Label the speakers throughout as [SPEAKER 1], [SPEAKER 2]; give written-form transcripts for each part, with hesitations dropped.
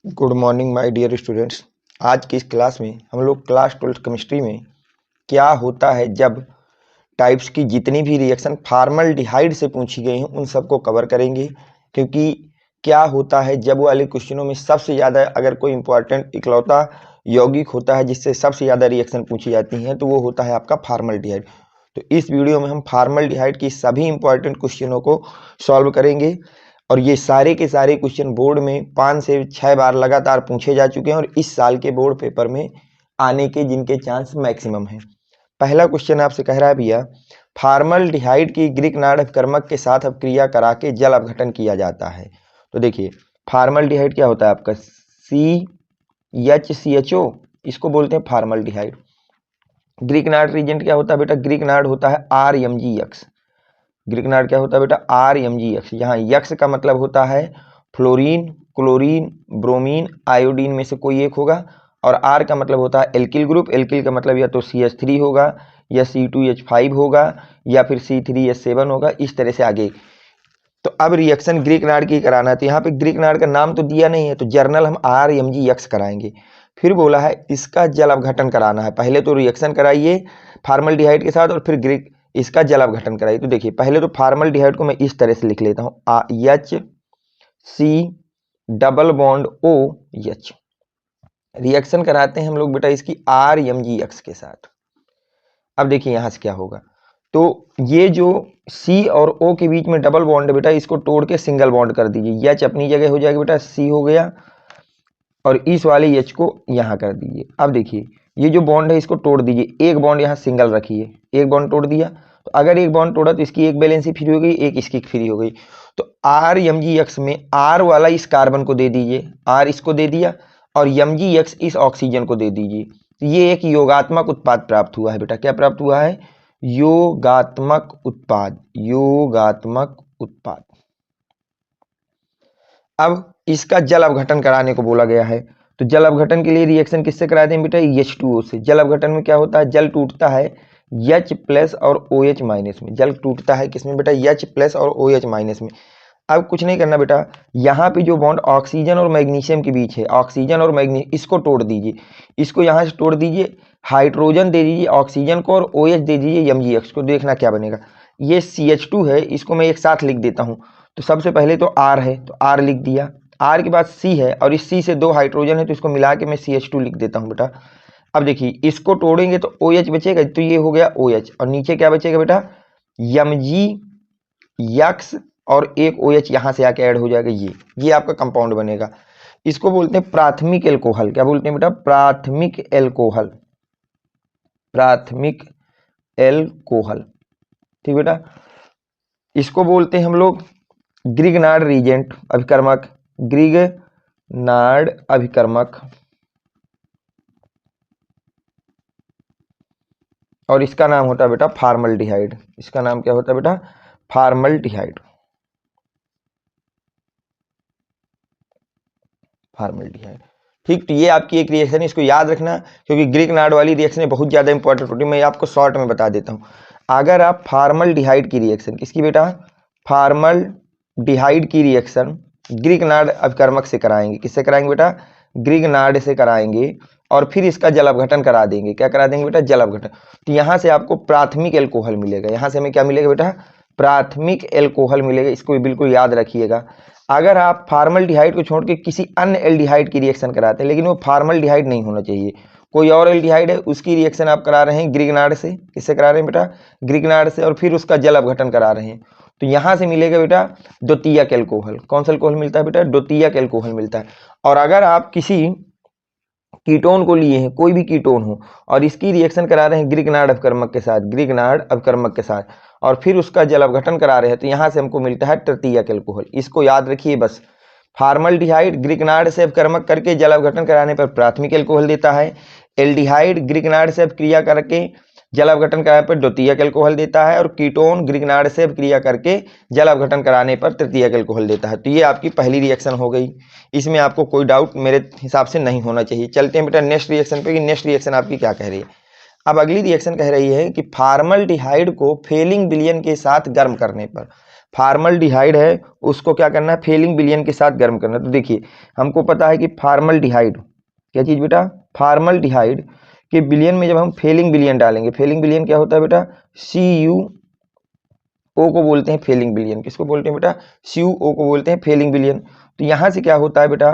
[SPEAKER 1] Good morning my dear students. आज की इस क्लास में हम लोग क्लास 12 केमिस्ट्री में क्या होता है जब टाइप्स की जितनी भी रिएक्शन फॉर्मल्डिहाइड से पूछी गई हैं उन सबको कवर करेंगे। क्योंकि क्या होता है जब वाले क्वेश्चनों में सबसे ज़्यादा अगर कोई इंपॉर्टेंट इकलौता यौगिक होता है जिससे सबसे ज़्यादा रिएक्शन पूछी जाती हैं तो वो होता है आपका फॉर्मल्डिहाइड। तो इस वीडियो में हम फॉर्मल्डिहाइड की सभी इंपॉर्टेंट क्वेश्चनों को सॉल्व करेंगे और ये सारे के सारे क्वेश्चन बोर्ड में 5 से 6 बार लगातार पूछे जा चुके हैं और इस साल के बोर्ड पेपर में आने के जिनके चांस मैक्सिमम हैं। पहला क्वेश्चन आपसे कह रहा है भैया, फॉर्मल्डिहाइड की ग्रीक नाड़ अपकर्मक के साथ अपक्रिया करा के जल अपघटन किया जाता है। तो देखिए फॉर्मल्डिहाइड क्या होता है आपका CHCHO, इसको बोलते हैं फॉर्मल्डिहाइड। ग्रीक नाड़ रिएजेंट क्या होता है बेटा? ग्रीक नाड़ होता है RMgX। ग्रीक नाड़ क्या होता है बेटा? RMgX। यहाँ यक्स का मतलब होता है फ्लोरीन, क्लोरीन, ब्रोमीन, आयोडीन में से कोई एक होगा और आर का मतलब होता है एल्किल ग्रुप। एल्किल का मतलब या तो CH3 होगा या C2H5 होगा या फिर C3H7 होगा, इस तरह से आगे। तो अब रिएक्शन ग्रीक नाड़ की कराना है तो यहाँ पे ग्रीक नाड़ का नाम तो दिया नहीं है तो जर्नल हम RMgX कराएंगे। फिर बोला है इसका जल अपघटन कराना है। पहले तो रिएक्शन कराइए फॉर्मल्डिहाइड के साथ और फिर ग्रीक इसका जल अपघटन कराइए। तो देखिए पहले तो फॉर्मल्डिहाइड को मैं इस तरह से लिख लेता हूँ HC≡OH। रिएक्शन कराते हैं हम लोग बेटा इसकी RMgX के साथ। अब देखिए यहां से क्या होगा, तो ये जो C और O के बीच में डबल बॉन्ड है बेटा, इसको तोड़ के सिंगल बॉन्ड कर दीजिए। H अपनी जगह हो जाएगा बेटा, C हो गया और इस वाले H को यहां कर दीजिए। अब देखिए ये जो बॉन्ड है इसको तोड़ दीजिए, एक बॉन्ड यहाँ सिंगल रखिए, एक बॉन्ड तोड़ दिया। तो अगर एक बॉन्ड तोड़ा तो इसकी एक वैलेंसी फ्री हो गई, एक इसकी फ्री हो गई। तो RMgX में R वाला इस कार्बन को दे दीजिए, R इसको दे दिया और MgX इस ऑक्सीजन को दे दीजिए। तो ये एक योगात्मक उत्पाद प्राप्त हुआ है बेटा। क्या प्राप्त हुआ है? योगात्मक उत्पाद। योगात्मक उत्पाद। अब इसका जल अपघटन कराने को बोला गया है तो जल अपघटन के लिए रिएक्शन किससे कराते हैं बेटा? H2O से। जल अपघटन में क्या होता है? जल टूटता है H+ और OH- में। जल टूटता है किसमें बेटा? H+ और OH- में। अब कुछ नहीं करना बेटा, यहाँ पे जो बॉन्ड ऑक्सीजन और मैग्नीशियम के बीच है, ऑक्सीजन और मैग्नीशियम, इसको तोड़ दीजिए। इसको यहाँ से तोड़ दीजिए, हाइड्रोजन दे दीजिए ऑक्सीजन को और OH दे दीजिए MgX को। देखना क्या बनेगा। ये CH2 है, इसको मैं एक साथ लिख देता हूँ। तो सबसे पहले तो R है तो R लिख दिया, R के बाद C है और इस C से 2 हाइड्रोजन है तो इसको मिला के मैं CH2 लिख देता हूँ बेटा। अब देखिए इसको तोड़ेंगे तो OH बचेगा, तो ये हो गया OH और नीचे क्या बचेगा बेटा? MgX और एक OH यहाँ से आके ऐड हो जाएगा, ये आपका कंपाउंड बनेगा। इसको बोलते हैं प्राथमिक एल्कोहल। क्या बोलते हैं बेटा? प्राथमिक एल्कोहल। प्राथमिक एल्कोहल, ठीक बेटा। इसको बोलते हैं हम लोग ग्रिग्नार्ड रीजेंट अभिकर्मक। ग्रिग्नार्ड अभिकर्मक और इसका नाम होता है बेटा फॉर्मल्डिहाइड। इसका नाम क्या होता है बेटा? फॉर्मल्डिहाइड। फॉर्मल्डिहाइड, ठीक। तो ये आपकी एक रिएक्शन है, इसको याद रखना क्योंकि ग्रीक नाड़ वाली रिएक्शन बहुत ज्यादा इंपॉर्टेंट होती है। मैं आपको शॉर्ट में बता देता हूँ। अगर आप फॉर्मल्डिहाइड की रिएक्शन, किसकी बेटा? फॉर्मल्डिहाइड की रिएक्शन ग्रीक नाड़ अभिकर्मक से कराएंगे। किससे कराएंगे बेटा? ग्रीक नाड़ से कराएंगे और फिर इसका जल अपघटन करा देंगे। क्या करा देंगे बेटा? जल अपघटन। तो यहाँ से आपको प्राथमिक एल्कोहल मिलेगा। यहाँ से हमें क्या मिलेगा बेटा? प्राथमिक एल्कोहल मिलेगा। इसको बिल्कुल याद रखिएगा। अगर आप फॉर्मल्डिहाइड को छोड़ के किसी अन्य एल्डिहाइड की रिएक्शन कराते हैं, लेकिन वो फॉर्मल्डिहाइड नहीं होना चाहिए, कोई और एल्डिहाइड है उसकी रिएक्शन आप करा रहे हैं ग्रिग्नार्ड से। किससे करा रहे हैं बेटा? ग्रिग्नार्ड से, और फिर उसका जल अपघटन करा रहे हैं तो यहां से मिलेगा बेटा द्वितीयक एल्कोहल। कौन सा एल्कोहल मिलता है बेटा? द्वितीयक एल्कोहल मिलता है। और अगर आप किसी कीटोन को लिए हैं, कोई भी कीटोन हो, और इसकी रिएक्शन करा रहे हैं ग्रिग्नार्ड अपकर्मक के साथ, ग्रिग्नार्ड अपकर्मक के साथ, और फिर उसका जल अपघटन करा रहे हैं तो यहां से हमको मिलता है तृतीयक एल्कोहल। इसको याद रखिए बस। फॉर्मल्डिहाइड ग्रिग्नार्ड से अपकर्मक करके जल अपघटन कराने पर प्राथमिक एल्कोहल देता है। एल्डिहाइड ग्रिग्नार्ड से अपक्रिया करके जल अपघटन कराने पर द्वितीयक एल्कोहल देता है और कीटोन ग्रिग्नार्ड से अपक्रिया करके जल अपघटन कराने पर तृतीयक एल्कोहल देता है। तो ये आपकी पहली रिएक्शन हो गई, इसमें आपको कोई डाउट मेरे हिसाब से नहीं होना चाहिए। चलते हैं बेटा नेक्स्ट रिएक्शन पे कि नेक्स्ट रिएक्शन आपकी क्या कह रही है। अब अगली रिएक्शन कह रही है कि फॉर्मल्डिहाइड को फेलिंग विलयन के साथ गर्म करने पर, फार्मल्डिहाइड है उसको क्या करना है, फेलिंग विलयन के साथ गर्म करना। तो देखिए हमको पता है कि फार्मल्डिहाइड क्या चीज बेटा, फार्मल्डिहाइड के विलयन में जब हम फेलिंग विलयन डालेंगे, फेलिंग विलयन क्या होता है बेटा, CuO को बोलते हैं फेलिंग विलयन। किसको बोलते हैं बेटा, CuO को बोलते हैं फेलिंग विलयन। तो यहां से क्या होता है बेटा,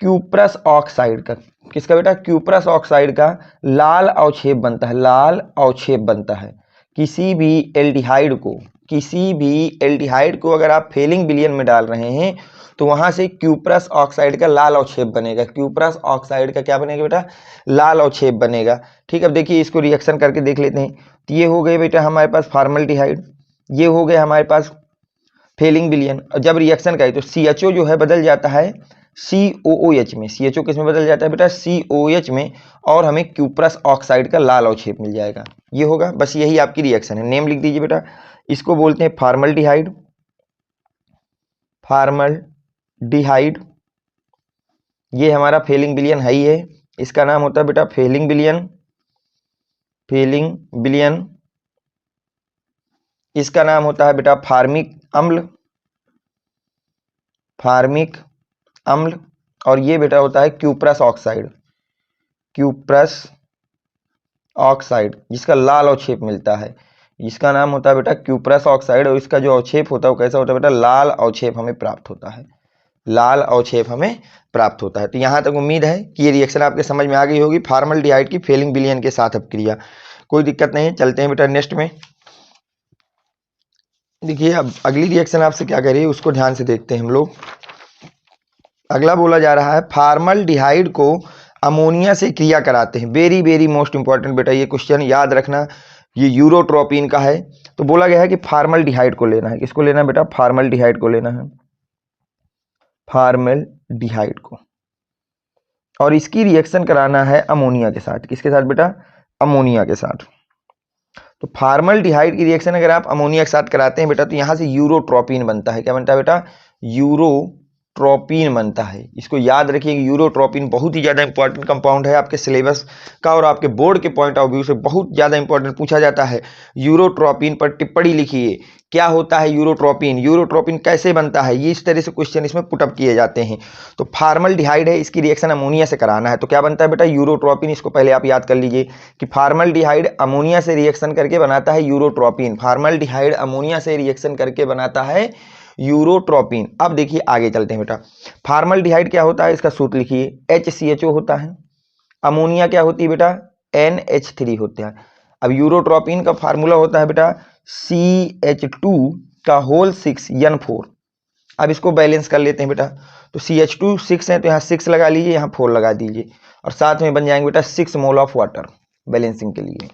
[SPEAKER 1] क्यूप्रस ऑक्साइड का, किसका बेटा, क्यूप्रस ऑक्साइड का लाल अवक्षेप बनता है, लाल अवक्षेप बनता है। किसी भी एल्डिहाइड को, किसी भी एल्डिहाइड को अगर आप फेलिंग विलयन में डाल रहे हैं तो वहां से क्यूप्रस ऑक्साइड का लाल अवक्षेप बनेगा, क्यूप्रस ऑक्साइड का क्या बनेगा बेटा, लाल अवक्षेप बनेगा। ठीक, अब देखिए इसको रिएक्शन करके देख लेते हैं। तो ये हो गए बेटा हमारे पास फार्मल्डिहाइड, ये हो गए हमारे पास फेलिंग विलयन। और जब रिएक्शन करें तो CHO जो है बदल जाता है COOH में, CHO किस में बदल जाता है बेटा, COH में, और हमें क्यूप्रस ऑक्साइड का लाल अवक्षेप मिल जाएगा। ये होगा, बस यही आपकी रिएक्शन है। नेम लिख दीजिए बेटा, इसको बोलते हैं फार्मल्डिहाइड, फार्मल्डिहाइड। ये हमारा फेलिंग विलयन है ही है, इसका नाम होता है बेटा फेलिंग विलयन, फेलिंग विलयन। इसका नाम होता है बेटा फार्मिक अम्ल, फार्मिक अम्ल। और ये बेटा होता है क्यूप्रस ऑक्साइड, क्यूप्रस ऑक्साइड जिसका लाल अवक्षेप मिलता है, इसका नाम होता है बेटा क्यूप्रस ऑक्साइड। और इसका जो अवक्षेप होता है वो कैसा होता है बेटा, लाल अवक्षेप हमें प्राप्त होता है, लाल अवक्षेप हमें प्राप्त होता है। तो यहां तक उम्मीद है कि ये रिएक्शन आपके समझ में आ गई होगी, फार्मल्डिहाइड की फेलिंग विलयन के साथ अपक्रिया। कोई दिक्कत नहीं, चलते हैं बेटा नेक्स्ट में। देखिए अब अगली रिएक्शन आपसे क्या कह रही है उसको ध्यान से देखते हैं हम लोग। अगला बोला जा रहा है फार्मल्डिहाइड को अमोनिया से क्रिया कराते हैं। वेरी वेरी मोस्ट इंपॉर्टेंट बेटा ये क्वेश्चन याद रखना, ये यूरोट्रोपिन का है। तो बोला गया है कि फार्मल्डिहाइड को लेना है, किसको लेना है बेटा, फार्मल्डिहाइड को लेना है, फार्मल्डिहाइड को, और इसकी रिएक्शन कराना है अमोनिया के साथ। किसके साथ बेटा, अमोनिया के साथ। तो फार्मल्डिहाइड की रिएक्शन अगर आप अमोनिया के साथ कराते हैं बेटा तो यहां से यूरोट्रोपिन बनता है। क्या बनता है बेटा, यूरोट्रोपिन बनता है। इसको याद रखिए कि यूरोट्रोपिन बहुत ही ज्यादा इंपॉर्टेंट कंपाउंड है आपके सिलेबस का, और आपके बोर्ड के पॉइंट ऑफ व्यू से बहुत ज्यादा इंपॉर्टेंट पूछा जाता है। यूरोट्रोपिन पर टिप्पणी लिखिए, क्या होता है यूरोट्रोपिन, यूरोट्रोपिन कैसे बनता है, ये इस तरह से क्वेश्चन इसमें पुटअप किए जाते हैं। तो फार्मल्डिहाइड है, इसकी रिएक्शन अमोनिया से कराना है, तो क्या बनता है बेटा, यूरोट्रोपिन। इसको पहले आप याद कर लीजिए कि फार्मल्डिहाइड अमोनिया से रिएक्शन करके बनाता है यूरोट्रोपिन, फार्मल्डिहाइड अमोनिया से रिएक्शन करके बनाता है यूरोट्रोपिन। अब देखिए आगे चलते हैं बेटा, फार्मल्डिहाइड क्या होता है, इसका सूत्र लिखिए, HCHO होता है, अमोनिया क्या होती है बेटा, NH3 होता है। अब यूरोट्रोपिन का फार्मूला होता है बेटा CH2 का होल 6N4। अब इसको बैलेंस कर लेते हैं बेटा, तो CH2 6 है तो यहाँ 6 लगा लीजिए, यहाँ 4 लगा दीजिए, और साथ में बन जाएंगे बेटा 6 मोल ऑफ वाटर बैलेंसिंग के लिए।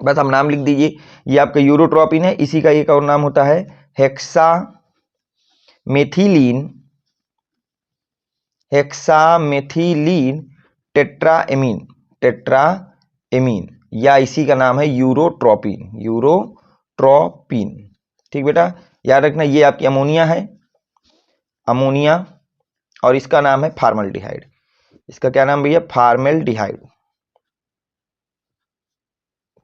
[SPEAKER 1] बस हम नाम लिख दीजिए, ये आपका यूरोट्रोपिन है, इसी का एक और नाम होता है हेक्सामेथिलीन, हेक्सामेथिलीन टेट्राएमीन, टेट्राएमीन, या इसी का नाम है यूरोट्रोपिन, यूरोट्रोपिन। ठीक बेटा, याद रखना ये आपकी अमोनिया है, अमोनिया, और इसका नाम है फार्मल्डिहाइड। इसका क्या नाम भैया, फार्मल्डिहाइड,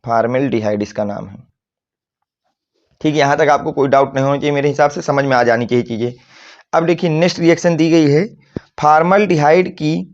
[SPEAKER 1] फार्मल्डिहाइड इसका नाम है। ठीक है, यहां तक आपको कोई डाउट नहीं होना चाहिए, मेरे हिसाब से समझ में आ जानी चाहिए चीजें। अब देखिए नेक्स्ट रिएक्शन दी गई है फार्मल्डिहाइड की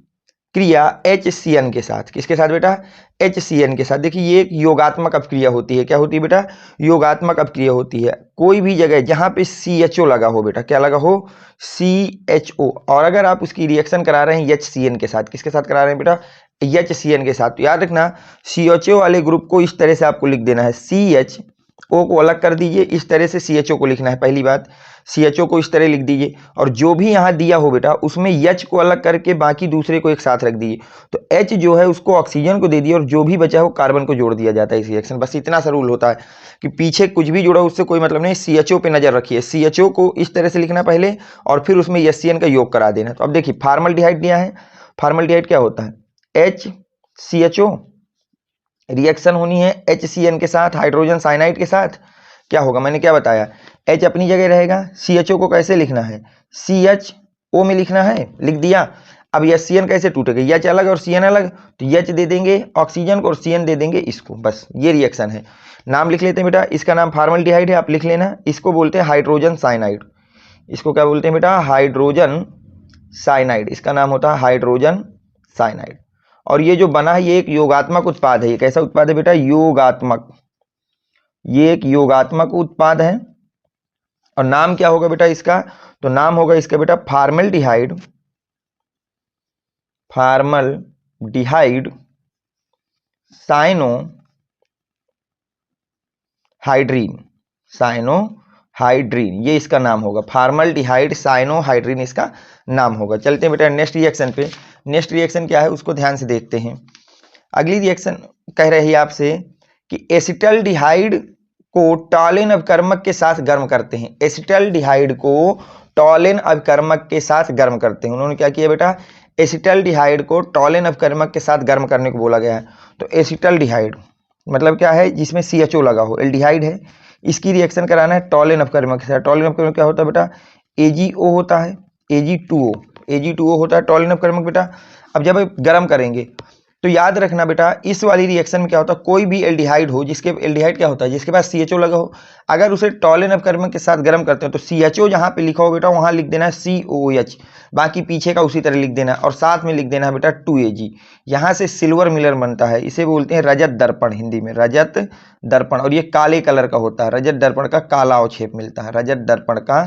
[SPEAKER 1] क्रिया HCN के साथ। किसके साथ बेटा, HCN के साथ। देखिए ये एक योगात्मक अपक्रिया होती है। क्या होती है बेटा, योगात्मक अपक्रिया होती है। कोई भी जगह जहां पे CHO लगा हो बेटा, क्या लगा हो, CHO, और अगर आप उसकी रिएक्शन करा रहे हैं HCN के साथ, किसके साथ करा रहे हैं बेटा, HCN के साथ। तो याद रखना CHO वाले ग्रुप को इस तरह से आपको लिख देना है, CHO को अलग कर दीजिए, इस तरह से CHO को लिखना है। पहली बात, CHO को इस तरह लिख दीजिए, और जो भी यहाँ दिया हो बेटा उसमें H को अलग करके बाकी दूसरे को एक साथ रख दीजिए। तो H जो है उसको ऑक्सीजन को दे दिया, और जो भी बचा है वो कार्बन को जोड़ दिया जाता है इस रिएक्शन। बस इतना सा रूल होता है कि पीछे कुछ भी जोड़ा उससे कोई मतलब नहीं, CHO पे नजर रखिए। CHO को इस तरह से लिखना पहले, और फिर उसमें HCN का योग करा देना। तो अब देखिए फार्मल्डिहाइड दिया है, फार्मल्डिहाइड क्या होता है, HCHO, रिएक्शन होनी है HCN के साथ, हाइड्रोजन साइनाइड के साथ। क्या होगा, मैंने क्या बताया, H अपनी जगह रहेगा, CHO को कैसे लिखना है, CHO में लिखना है, लिख दिया। अब HCN कैसे टूटेगा, H अलग और CN अलग, तो H दे देंगे ऑक्सीजन को और CN दे देंगे इसको, बस ये रिएक्शन है। नाम लिख लेते हैं बेटा, इसका नाम फॉर्मल्डिहाइड है, आप लिख लेना। इसको बोलते हैं हाइड्रोजन साइनाइड। इसको क्या बोलते हैं बेटा? Hydrogen cyanide. इसका नाम होता है हाइड्रोजन साइनाइड। और ये जो बना है ये एक योगात्मक उत्पाद है। ये कैसा उत्पाद है बेटा? योगात्मक। ये एक योगात्मक उत्पाद है। और नाम क्या होगा बेटा इसका? तो नाम होगा इसका बेटा फॉर्मल्डिहाइड, फॉर्मल्डिहाइड साइनोहाइड्रीन। साइनोहाइड्रीन ये इसका नाम होगा, फॉर्मल्डिहाइड साइनोहाइड्रीन इसका नाम होगा। चलते हैं बेटा नेक्स्ट रिएक्शन पे। नेक्स्ट रिएक्शन क्या है उसको ध्यान से देखते हैं। अगली रिएक्शन कह रही है आपसे कि एसिटल्डिहाइड को टॉलिन अभिकर्मक के साथ गर्म करते हैं। एसिटल्डिहाइड को टॉलिन अभिकर्मक के साथ गर्म करते हैं। उन्होंने क्या किया बेटा? एसिटल्डिहाइड को टॉलिन अभिकर्मक के साथ गर्म करने को बोला गया है। तो एसिटल्डिहाइड मतलब क्या है? जिसमें CHO लगा हो, एल्डिहाइड है, इसकी रिएक्शन कराना है टॉलिन अभिकर्मक के साथ। टॉलिन अभिकर्मक क्या होता है बेटा? AgO होता है, Ag2O होता है टॉलिन अभिकर्मक बेटा। अब जब गर्म करेंगे तो याद रखना बेटा, इस वाली रिएक्शन में क्या होता है? कोई भी एल्डिहाइड हो, जिसके एल्डिहाइड क्या होता है? जिसके पास CHO लगा हो, अगर उसे टॉलिन अभिकर्मक के साथ गर्म करते हैं तो CHO जहां पे लिखा हो बेटा वहां लिख देना है COOH, बाकी पीछे का उसी तरह लिख देना है, और साथ में लिख देना है बेटा 2Ag। यहां से सिल्वर मिलर बनता है, इसे बोलते हैं रजत दर्पण, हिंदी में रजत दर्पण। और ये काले कलर का होता है। रजत दर्पण का काला अवक्षेप मिलता है। रजत दर्पण का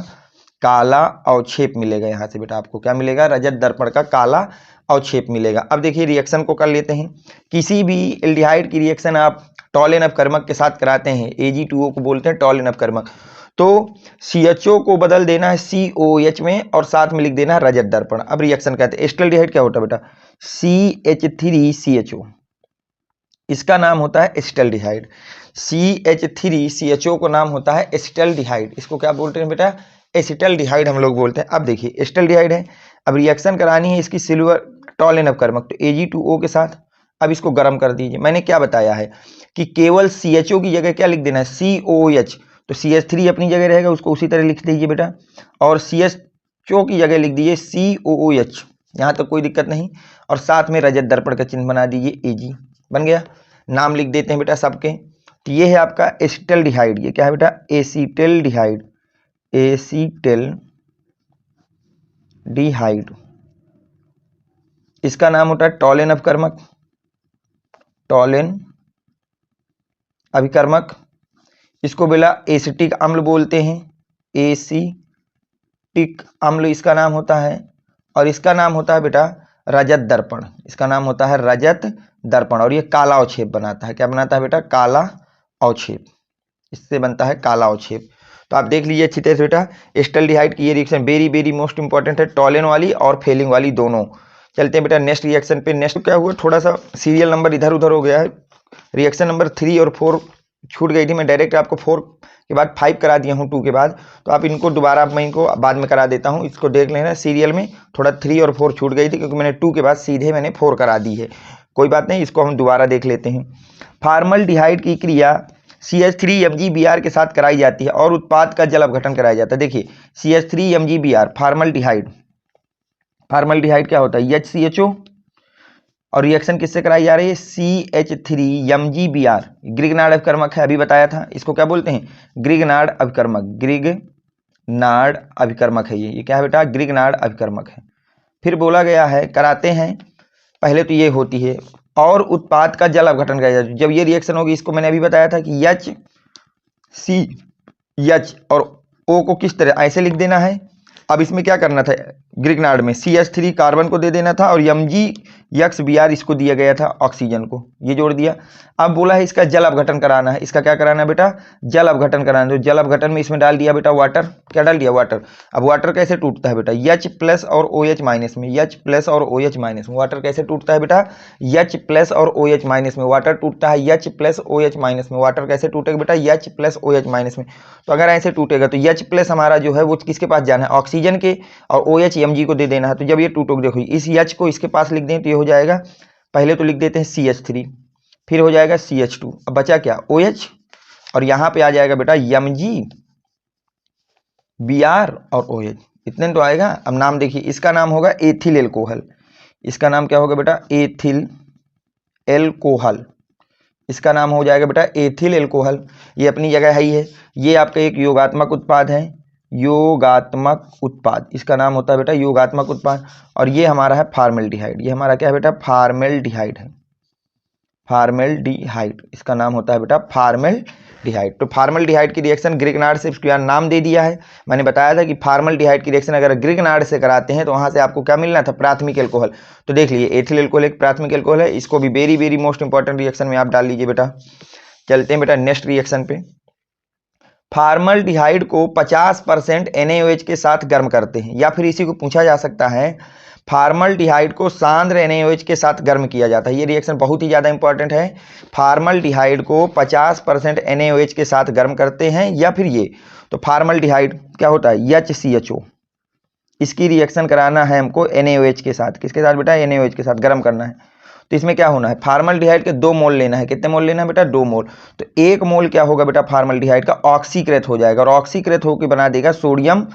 [SPEAKER 1] काला अवक्षेप मिलेगा। यहाँ से बेटा आपको क्या मिलेगा? रजत दर्पण का काला अवक्षेप मिलेगा। अब देखिए रिएक्शन को कर लेते हैं। किसी भी एल्डिहाइड की रिएक्शन आप टॉलिन अभिकर्मक के साथ कराते हैं, Ag2O को बोलते हैं टॉलिन अभिकर्मक, तो CHO को बदल देना है COH में और साथ में लिख देना है रजत दर्पण। अब रिएक्शन कहते हैं। एसिटल्डिहाइड क्या होता है बेटा? CH3CHO, इसका नाम होता है एसिटल्डिहाइड। CH3CHO को नाम होता है एसिटल्डिहाइड। इसको क्या बोलते हैं बेटा? एसिटल्डिहाइड हम लोग बोलते हैं। अब देखिए एसिटल्डिहाइड है, अब रिएक्शन करानी है इसकी सिल्वर टॉलिन अभिकर्मक, तो Ag2O के साथ। अब इसको गर्म कर दीजिए। मैंने क्या बताया है कि केवल CHO की जगह क्या लिख देना है? COH। तो CH3 अपनी जगह रहेगा, उसको उसी तरह लिख दीजिए बेटा, और CHO की जगह लिख दीजिए COOH। यहाँ तक कोई दिक्कत नहीं। और साथ में रजत दर्पण का चिन्ह बना दीजिए, Ag बन गया। नाम लिख देते हैं बेटा सबके। तो ये है आपका एसिटल्डिहाइड। ये क्या है बेटा? एसिटल्डिहाइड। एसिटल्डिहाइड इसका नाम होता है टॉलिन अभिकर्मक, टॉलिन अभिकर्मक। इसको बेटा एसिटिक अम्ल बोलते हैं, एसिटिक अम्ल इसका नाम होता है। और इसका नाम होता है बेटा रजत दर्पण। इसका नाम होता है रजत दर्पण। और ये काला अवक्षेप बनाता है। क्या बनाता है बेटा? काला अवक्षेप। इससे बनता है काला अवक्षेप। तो आप देख लीजिए अच्छी तरह से बेटा, एसिटल्डिहाइड की ये reaction very very most important है, टॉलिन वाली और फेलिंग वाली दोनों। चलते हैं बेटा नेक्स्ट रिएक्शन पे। नेक्स्ट क्या हुआ, थोड़ा सा सीरियल नंबर इधर उधर हो गया है। रिएक्शन नंबर 3 और 4 छूट गई थी। मैं डायरेक्ट आपको 4 के बाद 5 करा दिया हूँ 2 के बाद, तो आप इनको दोबारा मैं इनको बाद में करा देता हूँ। इसको देख लेना, सीरियल में थोड़ा 3 और 4 छूट गई थी क्योंकि मैंने 2 के बाद सीधे मैंने 4 करा दी है। कोई बात नहीं, इसको हम दोबारा देख लेते हैं। फॉर्मल्डिहाइड की क्रिया CH3MgBr के साथ कराई जाती है और उत्पाद का जल अपघटन कराया जाता है। देखिए CH3MgBr फॉर्मल्डिहाइड, फॉर्मल्डिहाइड क्या होता है? HCHO। और रिएक्शन किससे कराई जा रही है? CH3MgBr। ग्रिगनार्ड अभिकर्मक है, अभी बताया था। इसको क्या बोलते हैं? ग्रिगनार्ड अभिकर्मक। ग्रिगनार्ड अभिकर्मक है ये क्या है बेटा? ग्रिगनार्ड अभिकर्मक है। फिर बोला गया है कराते हैं, पहले तो ये होती है और उत्पाद का जल अपघटन कराया जाता है। जब ये रिएक्शन होगी, इसको मैंने अभी बताया था कि HCH और O को किस तरह ऐसे लिख देना है। अब इसमें क्या करना था? ग्रिगनार्ड में CH3 कार्बन को दे देना था और MgBr इसको दिया गया था ऑक्सीजन को, ये जोड़ दिया। अब बोला है इसका जल अपघटन कराना है। इसका क्या कराना है बेटा? जल अपघटन कराना है। तो जल अपघटन में इसमें डाल दिया बेटा वाटर। क्या डाल दिया? वाटर। अब वाटर कैसे टूटता है बेटा? H+ और OH माइनस में, H+ और OH माइनस में। वाटर कैसे टूटता है बेटा? H+ और OH माइनस में वाटर टूटता है। H+ OH माइनस में वाटर कैसे टूटेगा बेटा? H+ OH माइनस में। तो अगर ऐसे टूटेगा तो H+ हमारा जो है वो किसके पास जाना है? ऑक्सीजन के, और OH Mg को दे देना है। तो जब ये टूटोगे, देखो इस H को इसके पास लिख दें तो ये हो जाएगा, पहले तो लिख देते हैं CH3, फिर हो जाएगा CH2। अब बचा क्या? OH, और यहां पे आ जाएगा बेटा MgBr और OH। इतने तो आएगा। अब नाम देखिए, इसका नाम होगा एथिल एल्कोहल। इसका नाम क्या होगा बेटा? Ethyl alcohol. इसका नाम हो जाएगा बेटा एथिल एल्कोहल। ये अपनी जगह ही है। ये आपका एक योगात्मक उत्पाद है, योगात्मक उत्पाद, इसका नाम होता है बेटा योगात्मक उत्पाद। और ये हमारा है फार्मेल्डिहाइड। ये हमारा क्या है बेटा फार्मेल्डिहाइड है, फार्मेल्डिहाइड, इसका नाम होता है बेटा फार्मेल्डिहाइड। तो फार्मेल्डिहाइड की रिएक्शन ग्रिगनार्ड से इसको यहाँ नाम दे दिया है। मैंने बताया था कि फार्मेल्डिहाइड की रिएक्शन अगर ग्रिगनार्ड से कराते हैं तो वहां से आपको क्या मिलना था, प्राथमिक एल्कोहल। तो देख लीजिए एथिल एल्कोहल एक प्राथमिक एल्कोहल है। इसको भी very very most important reaction में आप डाल लीजिए बेटा। चलते हैं बेटा नेक्स्ट रिएक्शन पे। फार्मेल्डिहाइड को 50% NaOH के साथ गर्म करते हैं, या फिर इसी को पूछा जा सकता है फार्मेल्डिहाइड को सांद्र NaOH के साथ गर्म किया जाता है। ये रिएक्शन बहुत ही ज़्यादा इंपॉर्टेंट है। फार्मेल्डिहाइड को 50% NaOH के साथ गर्म करते हैं, या फिर ये तो फार्मेल्डिहाइड क्या होता है HCHO, इसकी रिएक्शन कराना है हमको NaOH के साथ। किसके साथ बेटा, NaOH के साथ गर्म करना है। तो इसमें क्या होना है, फार्मेल्डिहाइड के 2 मोल लेना है। कितने मोल लेना है बेटा, 2 मोल। तो 1 मोल क्या होगा बेटा फार्मेल्डिहाइड का ऑक्सीकृत हो जाएगा, और ऑक्सीकृत होकर बना देगा सोडियम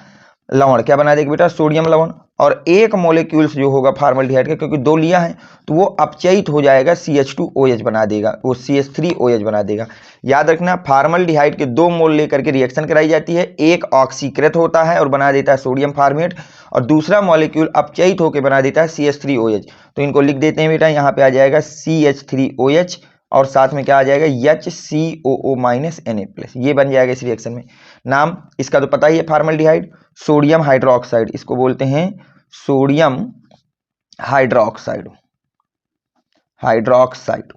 [SPEAKER 1] लवण। क्या बना देगा बेटा, सोडियम लवण। और 1 मोलिक्यूल्स जो होगा फार्मेल्डिहाइड का, क्योंकि 2 लिया है तो वो अपचयित हो जाएगा, CH2OH बना देगा, वो CH3OH बना देगा। याद रखना फार्मेल्डिहाइड के 2 मोल लेकर के रिएक्शन कराई जाती है। एक ऑक्सीकृत होता है और बना देता है सोडियम फार्मेट, और दूसरा मॉलिक्यूल अपचयित होकर बना देता है CH3OH। तो इनको लिख देते हैं बेटा, यहाँ पे आ जाएगा CH3OH और साथ में क्या आ जाएगा HCOO-Na+। ये बन जाएगा इस रिएक्शन में। नाम इसका तो पता ही है फार्मेल्डिहाइड, सोडियम हाइड्रोक्साइड, इसको बोलते हैं सोडियम हाइड्रोक्साइड, हाइड्रोक्साइड।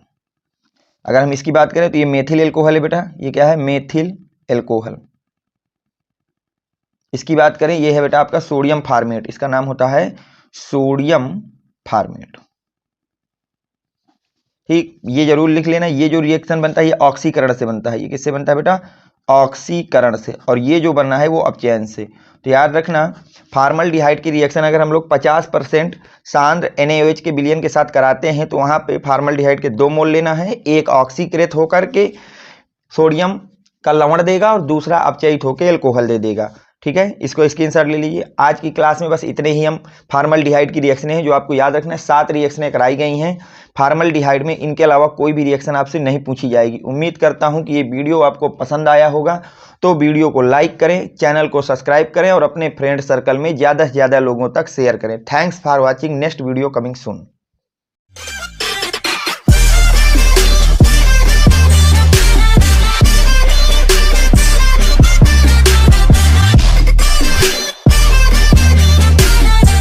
[SPEAKER 1] अगर हम इसकी बात करें तो ये मेथिल एल्कोहल है बेटा, ये क्या है मेथिल एल्कोहल। इसकी बात करें ये है बेटा आपका सोडियम फार्मेट, इसका नाम होता है सोडियम फार्मेट। ठीक, ये जरूर लिख लेना। ये जो रिएक्शन बनता है ये ऑक्सीकरण से बनता है। ये किससे बनता है बेटा, ऑक्सीकरण से, और ये जो बनना है वो अपचयन से। तो याद रखना फार्मेल्डिहाइड की रिएक्शन अगर हम लोग 50% सांद्र NaOH के विलयन के साथ कराते हैं तो वहां पे फार्मेल्डिहाइड के 2 मोल लेना है। एक ऑक्सीकृत होकर के सोडियम का लवण देगा और दूसरा अपचयित होकर एल्कोहल दे देगा। ठीक है, इसको स्क्रीनशॉट ले लीजिए। आज की क्लास में बस इतने ही हम फार्मेल्डिहाइड की रिएक्शन हैं जो आपको याद रखना है। 7 रिएक्शनें कराई गई हैं फार्मेल्डिहाइड में, इनके अलावा कोई भी रिएक्शन आपसे नहीं पूछी जाएगी। उम्मीद करता हूं कि ये वीडियो आपको पसंद आया होगा। तो वीडियो को लाइक करें, चैनल को सब्सक्राइब करें और अपने फ्रेंड सर्कल में ज़्यादा से ज़्यादा लोगों तक शेयर करें। Thanks for watching, next video coming soon.